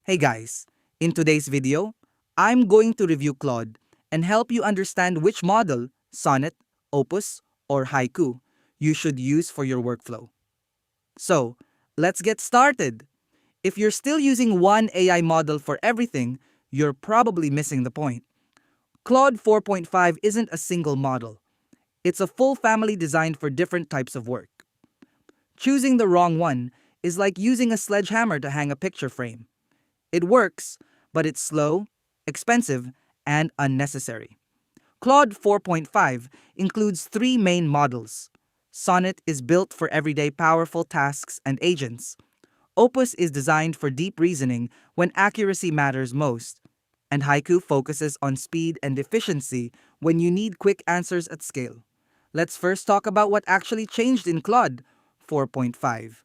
Hey guys, in today's video, I'm going to review Claude and help you understand which model, Sonnet, Opus, or Haiku, you should use for your workflow. So, let's get started. If you're still using one AI model for everything, you're probably missing the point. Claude 4.5 isn't a single model. It's a full family designed for different types of work. Choosing the wrong one is like using a sledgehammer to hang a picture frame. It works, but it's slow, expensive, and unnecessary. Claude 4.5 includes three main models. Sonnet is built for everyday powerful tasks and agents. Opus is designed for deep reasoning when accuracy matters most. And Haiku focuses on speed and efficiency when you need quick answers at scale. Let's first talk about what actually changed in Claude 4.5.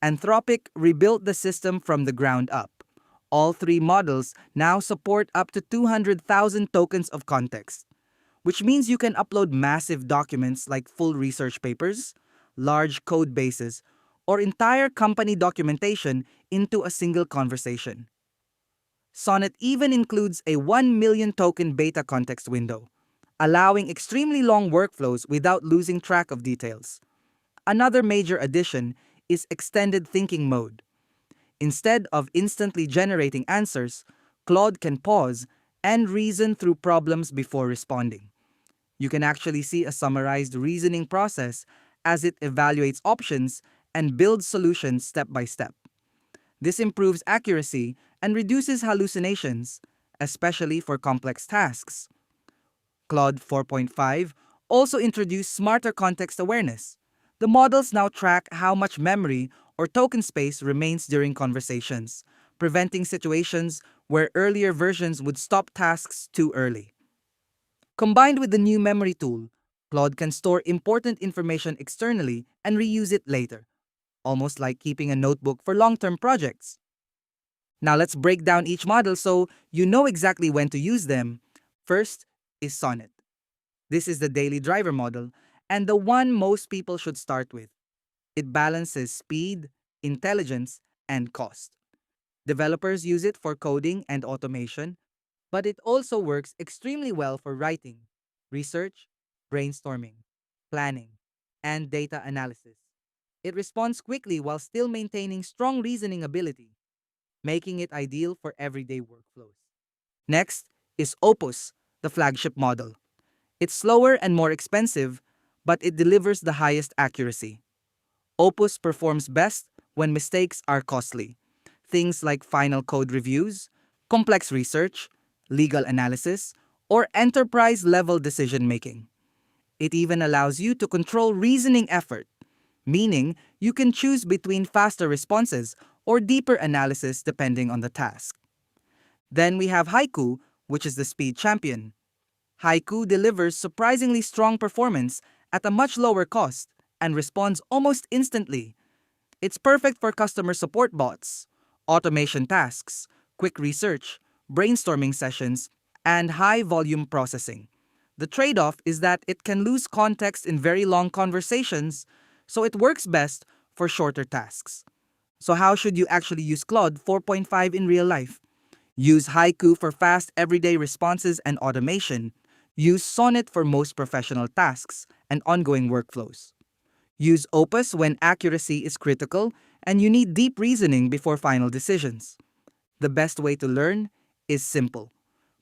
Anthropic rebuilt the system from the ground up. All three models now support up to 200,000 tokens of context, which means you can upload massive documents like full research papers, large code bases, or entire company documentation into a single conversation. Sonnet even includes a 1 million token beta context window, allowing extremely long workflows without losing track of details. Another major addition is extended thinking mode. Instead of instantly generating answers, Claude can pause and reason through problems before responding. You can actually see a summarized reasoning process as it evaluates options and builds solutions step by step. This improves accuracy and reduces hallucinations, especially for complex tasks. Claude 4.5 also introduced smarter context awareness. The models now track how much memory or token space remains during conversations, preventing situations where earlier versions would stop tasks too early. Combined with the new memory tool, Claude can store important information externally and reuse it later, almost like keeping a notebook for long-term projects. Now let's break down each model so you know exactly when to use them. First is Sonnet. This is the daily driver model and the one most people should start with. It balances speed, intelligence, and cost. Developers use it for coding and automation, but it also works extremely well for writing, research, brainstorming, planning, and data analysis. It responds quickly while still maintaining strong reasoning ability, making it ideal for everyday workflows. Next is Opus, the flagship model. It's slower and more expensive, but it delivers the highest accuracy. Opus performs best when mistakes are costly. Things like final code reviews, complex research, legal analysis, or enterprise-level decision-making. It even allows you to control reasoning effort, meaning you can choose between faster responses or deeper analysis depending on the task. Then we have Haiku, which is the speed champion. Haiku delivers surprisingly strong performance at a much lower cost and responds almost instantly. It's perfect for customer support bots, automation tasks, quick research, brainstorming sessions, and high-volume processing. The trade-off is that it can lose context in very long conversations, so it works best for shorter tasks. So how should you actually use Claude 4.5 in real life? Use Haiku for fast everyday responses and automation. Use Sonnet for most professional tasks and ongoing workflows. Use Opus when accuracy is critical and you need deep reasoning before final decisions. The best way to learn is simple.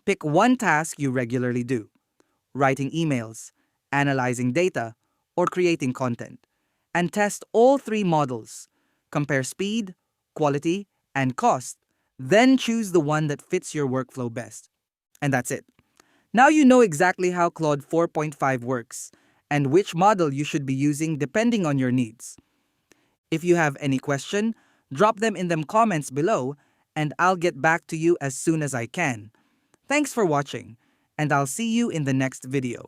Pick one task you regularly do: writing emails, analyzing data, or creating content. And test all three models. Compare speed, quality, and cost. Then choose the one that fits your workflow best. And that's it. Now you know exactly how Claude 4.5 works and which model you should be using depending on your needs. If you have any question, drop them in the comments below and I'll get back to you as soon as I can. Thanks for watching, and I'll see you in the next video.